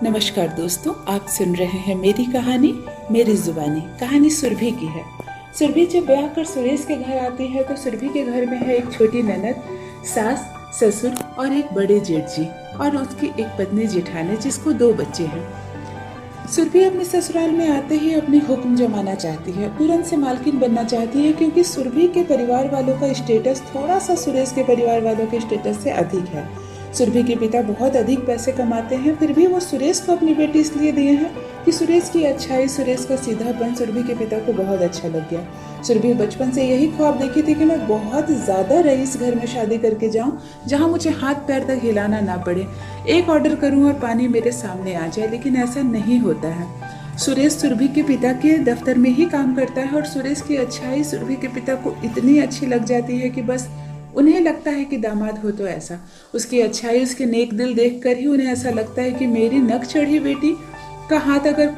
नमस्कार दोस्तों, आप सुन रहे हैं मेरी कहानी मेरी जुबानी। कहानी सुरभि की है। सुरभि जब ब्याह कर सुरेश के घर आती है तो सुरभि के घर में है एक छोटी ननद, सास, ससुर और एक बड़े जेठ जी और उसकी एक पत्नी जेठानी जिसको 2 बच्चे हैं। सुरभि अपने ससुराल में आते ही अपनी हुक्म जमाना चाहती है, तुरंत से मालकिन बनना चाहती है, क्योंकि सुरभि के परिवार वालों का स्टेटस थोड़ा सा सुरेश के परिवार वालों के स्टेटस से अधिक है। सुरभि के पिता बहुत अधिक पैसे कमाते हैं, फिर भी वो सुरेश को अपनी बेटी इसलिए दिए हैं कि सुरेश की अच्छाई, सुरेश का सीधापन सुरभि के पिता को बहुत अच्छा लग गया। सुरभि बचपन से यही ख्वाब देखी थी कि मैं बहुत ज़्यादा रईस घर में शादी करके जाऊं, जहां मुझे हाथ पैर तक हिलाना ना पड़े, एक ऑर्डर करूं और पानी मेरे सामने आ जाए। लेकिन ऐसा नहीं होता है। सुरेश सुरभि के पिता के दफ्तर में ही काम करता है और सुरेश की अच्छाई सुरभि के पिता को इतनी अच्छी लग जाती है कि बस उन्हें लगता है कि दामाद हो तो ऐसा। उसकी अच्छाई, उसके नेक दिल देखकर ही उन्हें ऐसा लगता है कि मेरी नक चढ़ी बेटी का हाथ अगर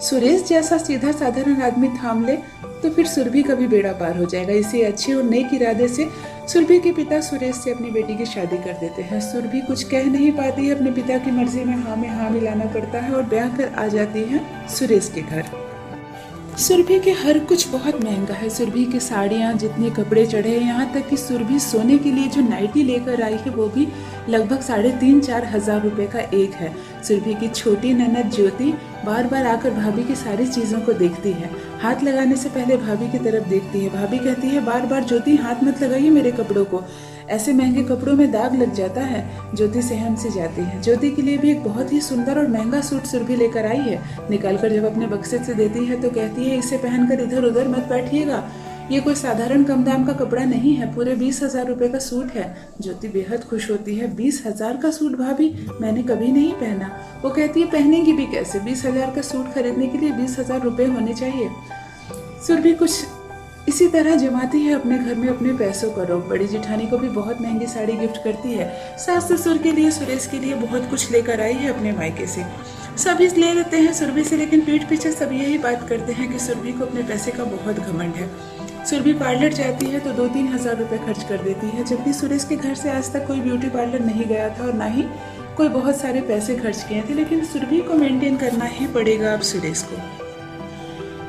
सुरेश जैसा सीधा साधारण आदमी थाम ले तो फिर सुरभि का भी बेड़ा पार हो जाएगा। इसी अच्छे और नेक इरादे से सुरभि के पिता सुरेश से अपनी बेटी की शादी कर देते हैं। सुरभि कुछ कह नहीं पाती है, अपने पिता की मर्जी में हाँ मिलाना पड़ता है और ब्याह कर आ जाती है सुरेश के घर। सुरभि के हर कुछ बहुत महंगा है। सुरभि की साड़ियाँ, जितने कपड़े चढ़े हैं, यहाँ तक कि सुरभि सोने के लिए जो नाइटी लेकर आई है वो भी लगभग 3,500-4 हज़ार रुपये का एक है। सुरभि की छोटी ननद ज्योति बार बार आकर भाभी की सारी चीज़ों को देखती है। हाथ लगाने से पहले भाभी की तरफ देखती है। भाभी कहती है बार बार, ज्योति हाथ मत लगाइए मेरे कपड़ों को, ऐसे महंगे कपड़ों में दाग लग जाता है। ज्योति सहम से जाती है। ज्योति के लिए भी एक बहुत ही सुंदर और महंगा सूट सुरभि लेकर आई है। निकालकर जब अपने बक्से से देती है तो कहती है इसे पहनकर इधर उधर मत बैठिएगा, ये कोई साधारण कम दाम का कपड़ा नहीं है, पूरे 20,000 रुपये का सूट है। ज्योति बेहद खुश होती है। 20,000 का सूट भाभी, मैंने कभी नहीं पहना। वो कहती है पहनेगी भी कैसे, 20,000 का सूट खरीदने के लिए 20,000 रुपये होने चाहिए। सुरभि कुछ इसी तरह जमाती है अपने घर में अपने पैसों का रोक। बड़ी जेठानी को भी बहुत महंगी साड़ी गिफ्ट करती है। सास ससुर के लिए, सुरेश के लिए बहुत कुछ लेकर आई है अपने मायके से। सभी ले लेते हैं सुरभि से, लेकिन पीठ पीछे सब यही बात करते हैं कि सुरभि को अपने पैसे का बहुत घमंड है। सुरभि पार्लर जाती है तो 2-3 हज़ार रुपये खर्च कर देती है, जबकि सुरेश के घर से आज तक कोई ब्यूटी पार्लर नहीं गया था और ना ही कोई बहुत सारे पैसे खर्च किए थे। लेकिन सुरभि को मेंटेन करना ही पड़ेगा अब सुरेश को।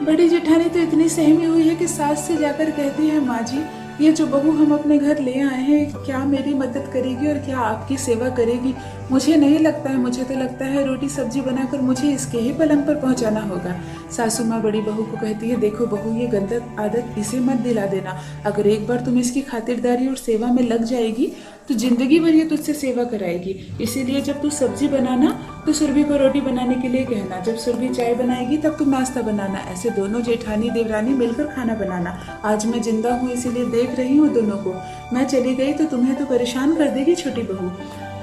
बड़ी जेठानी तो इतनी सहमी हुई है कि सास से जाकर कहती है माँ जी, ये जो बहू हम अपने घर ले आए हैं क्या मेरी मदद करेगी और क्या आपकी सेवा करेगी? मुझे नहीं लगता है, मुझे तो लगता है रोटी सब्जी बनाकर मुझे इसके ही पलंग पर पहुंचाना होगा। सासू माँ बड़ी बहू को कहती है देखो बहू, ये गंदा आदत इसे मत दिला देना। अगर एक बार तुम इसकी खातिरदारी और सेवा में लग जाएगी तो जिंदगी भर ये तुझसे सेवा कराएगी। इसीलिए जब तू सब्जी बनाना तो सुरभि को रोटी बनाने के लिए कहना, जब सुरभि चाय बनाएगी तब तुम नाश्ता बनाना। ऐसे दोनों जेठानी देवरानी मिलकर खाना बनाना। आज मैं जिंदा हूँ इसीलिए देख रही हूँ दोनों को, मैं चली गई तो तुम्हें तो परेशान कर देगी छोटी बहू।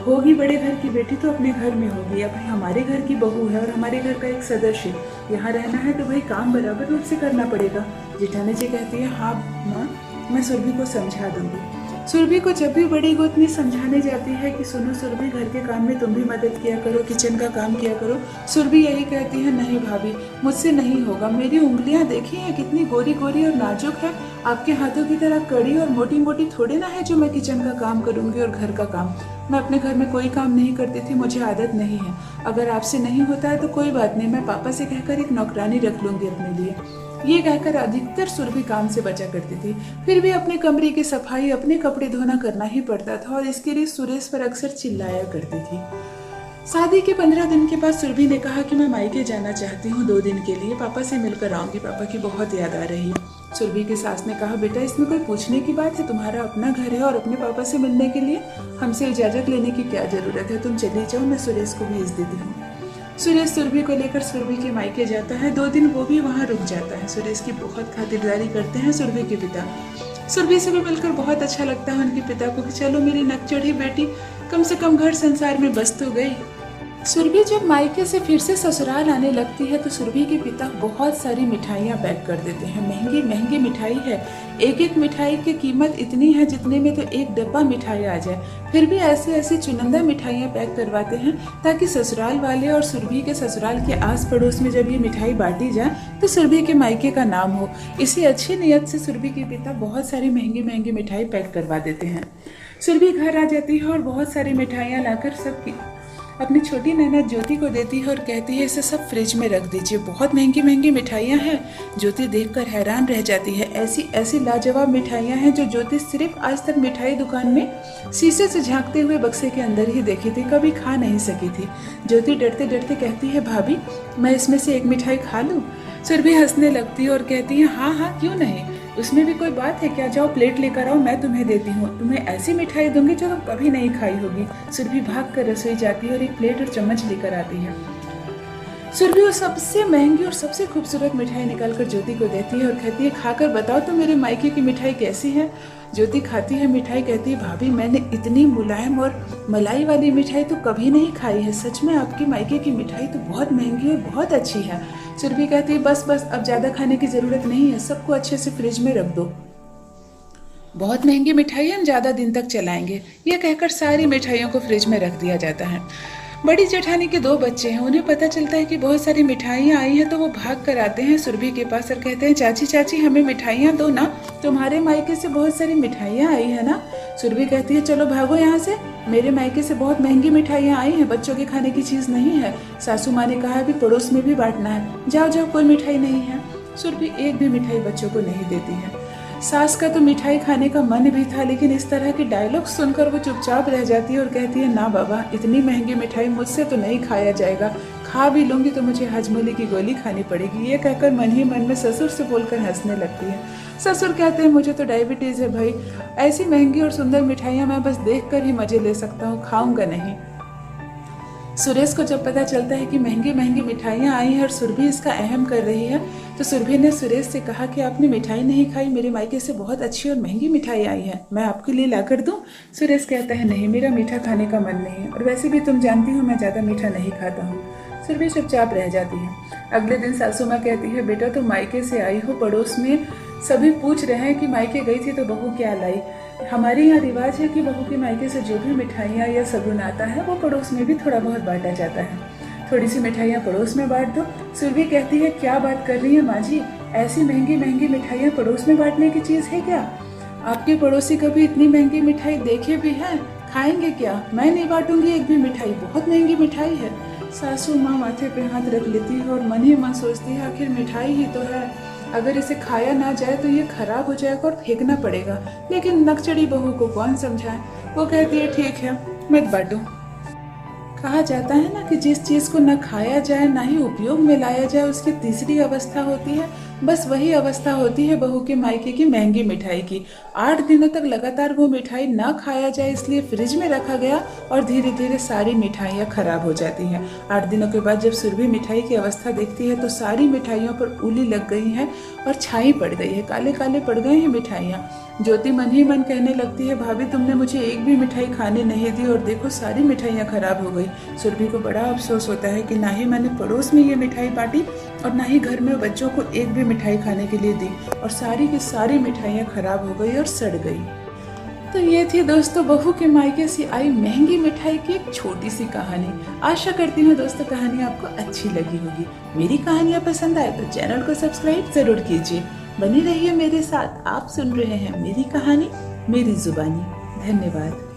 होगी बड़े घर की बेटी तो अपने घर में होगी। अब भाई हमारे घर की बहू है और हमारे घर का एक सदस्य, यहाँ रहना है तो भाई काम बराबर रूप से करना पड़ेगा। जेठानी जी कहती है हाँ माँ, मैं सुरभि को समझा दूंगी। सुरभि को जब भी बड़ी गोतनी समझाने जाती है कि सुनो सुरभि, घर के काम में तुम भी मदद किया करो, किचन का काम किया करो, सुरभि यही कहती है नहीं भाभी, मुझसे नहीं होगा। मेरी उंगलियां देखी हैं कितनी गोरी गोरी और नाजुक है, आपके हाथों की तरह कड़ी और मोटी मोटी थोड़ी ना है जो मैं किचन का काम करूंगी और घर का काम। मैं अपने घर में कोई काम नहीं करती थी, मुझे आदत नहीं है। अगर आपसे नहीं होता है तो कोई बात नहीं, मैं पापा से कहकर एक नौकरानी रख लूंगी अपने लिए। ये कहकर अधिकतर सुरभि काम से बचा करती थी। फिर भी अपने कमरे की सफाई, अपने कपड़े धोना करना ही पड़ता था और इसके लिए सुरेश पर अक्सर चिल्लाया करती थी। शादी के 15 दिन के बाद सुरभि ने कहा कि मैं मायके जाना चाहती हूँ 2 दिन के लिए, पापा से मिलकर आऊंगी, पापा की बहुत याद आ रही है। सुरभि की सास ने कहा बेटा इसमें कोई पूछने की बात है, तुम्हारा अपना घर है और अपने पापा से मिलने के लिए हमसे इजाजत लेने की क्या जरूरत है, तुम चली जाओ, मैं सुरेश को भेज देती हूँ। सुरेश सुरभि को लेकर सुरभि के मायके जाता है। 2 दिन वो भी वहाँ रुक जाता है। सुरेश की बहुत खातिरदारी करते हैं सुरभि के पिता। सुरभि से भी मिलकर बहुत अच्छा लगता है उनके पिता को कि चलो मेरी नक चढ़ी बेटी कम से कम घर संसार में बस तो गई। सुरभि जब मायके से फिर से ससुराल आने लगती है तो सुरभि के पिता बहुत सारी मिठाइयाँ पैक कर देते हैं। महंगी महंगी मिठाई है, एक एक मिठाई की कीमत इतनी है जितने में तो एक डब्बा मिठाई आ जाए। फिर भी ऐसी ऐसी चुनिंदा मिठाइयाँ पैक करवाते हैं ताकि ससुराल वाले और सुरभि के ससुराल के आस पड़ोस में जब ये मिठाई बांटी जाए तो सुरभि के मायके का नाम हो। इसी अच्छी नीयत से सुरभि के पिता बहुत सारी महंगी महंगी मिठाई पैक करवा देते हैं। सुरभि घर आ जाती है और बहुत सारी मिठाइयाँ लाकर सबकी अपनी छोटी ननद ज्योति को देती है और कहती है इसे सब फ्रिज में रख दीजिए, बहुत महंगी महंगी मिठाइयाँ हैं। ज्योति देखकर हैरान रह जाती है, ऐसी ऐसी लाजवाब मिठाइयाँ हैं जो ज्योति सिर्फ आज तक मिठाई दुकान में शीशे से झांकते हुए बक्से के अंदर ही देखी थी, कभी खा नहीं सकी थी। ज्योति डरते डरते कहती है भाभी मैं इसमें से एक मिठाई खा लूँ? सुरभि हंसने लगती है और कहती है हाँ हाँ क्यों नहीं, उसमें भी कोई बात है क्या, जाओ प्लेट लेकर आओ, मैं तुम्हें देती हूँ, तुम्हें ऐसी मिठाई दूंगी जो तुम कभी नहीं खाई होगी। सुरभि भाग कर रसोई जाती है और एक प्लेट और चम्मच लेकर आती है। सुरभि वो सबसे महंगी और सबसे खूबसूरत मिठाई निकालकर ज्योति को देती है और कहती है खाकर बताओ तो मेरे मायके की मिठाई कैसी है। ज्योति खाती है मिठाई, कहती है भाभी मैंने इतनी मुलायम और मलाई वाली मिठाई तो कभी नहीं खाई है, सच में आपकी मायके की मिठाई तो बहुत महंगी और बहुत अच्छी है। सुरभि कहती है बस बस अब ज्यादा खाने की जरूरत नहीं है, सबको अच्छे से फ्रिज में रख दो, बहुत महंगी मिठाई हम ज्यादा दिन तक चलाएंगे। यह कहकर सारी मिठाइयों को फ्रिज में रख दिया जाता है। बड़ी जेठानी के 2 बच्चे हैं, उन्हें पता चलता है कि बहुत सारी मिठाइयाँ आई हैं तो वो भाग कर आते हैं सुरभि के पास और कहते हैं चाची चाची हमें मिठाइयाँ दो ना, तुम्हारे मायके से बहुत सारी मिठाइयाँ आई है ना। सुरभि कहती है चलो भागो यहाँ से, मेरे मायके से बहुत महंगी मिठाइयाँ आई हैं, बच्चों के खाने की चीज़ नहीं है। सासू माँ ने कहा है कि पड़ोस में भी बांटना है, जाओ जाओ कोई मिठाई नहीं है। सुरभि एक भी मिठाई बच्चों को नहीं देती है। सास का तो मिठाई खाने का मन भी था, लेकिन इस तरह के डायलॉग सुनकर वो चुपचाप रह जाती है और कहती है ना बाबा इतनी महंगी मिठाई मुझसे तो नहीं खाया जाएगा, खा भी लूंगी तो मुझे हजमोले की गोली खानी पड़ेगी। ये कहकर मन ही मन में ससुर से बोलकर हंसने लगती है। ससुर कहते हैं मुझे तो डायबिटीज है भाई, ऐसी महंगी और सुंदर मिठाइयाँ मैं बस देख कर ही मजे ले सकता हूँ, खाऊंगा नहीं। सुरेश को जब पता चलता है कि महंगी महंगी मिठाइयाँ आई हैं और सुरभि इसका अहम कर रही है, तो सुरभि ने सुरेश से कहा कि आपने मिठाई नहीं खाई, मेरे मायके से बहुत अच्छी और महंगी मिठाई आई है, मैं आपके लिए लाकर दूं? सुरेश कहता है नहीं मेरा मीठा खाने का मन नहीं है, और वैसे भी तुम जानती हो मैं ज़्यादा मीठा नहीं खाता हूँ। सुरभि चुपचाप रह जाती है। अगले दिन सासू माँ कहती है बेटा तुम मायके से आई हो, पड़ोस में सभी पूछ रहे हैं कि मायके गई थी तो बहू क्या लाई। हमारे यहाँ रिवाज है कि बहू के मायके से जो भी मिठाइयाँ या सगुन आता है वो पड़ोस में भी थोड़ा बहुत बांटा जाता है, थोड़ी सी मिठाइयाँ पड़ोस में बांट दो। सुरभि कहती है क्या बात कर रही है माँ जी, ऐसी महंगी महंगी मिठाइयाँ पड़ोस में बांटने की चीज़ है क्या? आपके पड़ोसी कभी इतनी महंगी मिठाई देखे भी हैं? खाएंगे क्या? मैं नहीं बांटूंगी एक भी मिठाई, बहुत महंगी मिठाई है। सासू माँ माथे पे हाथ रख लेती है और मन ही मन सोचती है आखिर मिठाई ही तो है, अगर इसे खाया ना जाए तो ये खराब हो जाएगा और फेंकना पड़ेगा, लेकिन नकचड़ी बहू को कौन समझाए। वो कहती है ठीक है मत बांटो। कहा जाता है ना कि जिस चीज़ को न खाया जाए ना ही उपयोग में लाया जाए उसकी तीसरी अवस्था होती है, बस वही अवस्था होती है बहू के मायके की महंगी मिठाई की। 8 दिनों तक लगातार वो मिठाई ना खाया जाए इसलिए फ्रिज में रखा गया और धीरे धीरे सारी मिठाइयाँ खराब हो जाती हैं। 8 दिनों के बाद जब सुरभि मिठाई की अवस्था देखती है तो सारी मिठाइयों पर उली लग गई है और छाई पड़ गई है, काले काले पड़ गए हैं मिठाइयाँ। ज्योति मन ही मन कहने लगती है भाभी तुमने मुझे एक भी मिठाई खाने नहीं दी और देखो सारी मिठाइयाँ खराब हो गई। सुरभि को बड़ा अफसोस होता है कि ना ही मैंने पड़ोस में ये मिठाई बांटी और ना ही घर में बच्चों को एक भी मिठाई खाने के लिए दी, और सारी की सारी मिठाइयाँ खराब हो गई और सड़ गई। तो ये थी दोस्तों बहू के मायके से आई महंगी मिठाई की एक छोटी सी कहानी। आशा करती हूँ दोस्तों कहानी आपको अच्छी लगी होगी। मेरी कहानियाँ पसंद आए तो चैनल को सब्सक्राइब जरूर कीजिए। बने रहिए मेरे साथ, आप सुन रहे हैं मेरी कहानी मेरी जुबानी। धन्यवाद।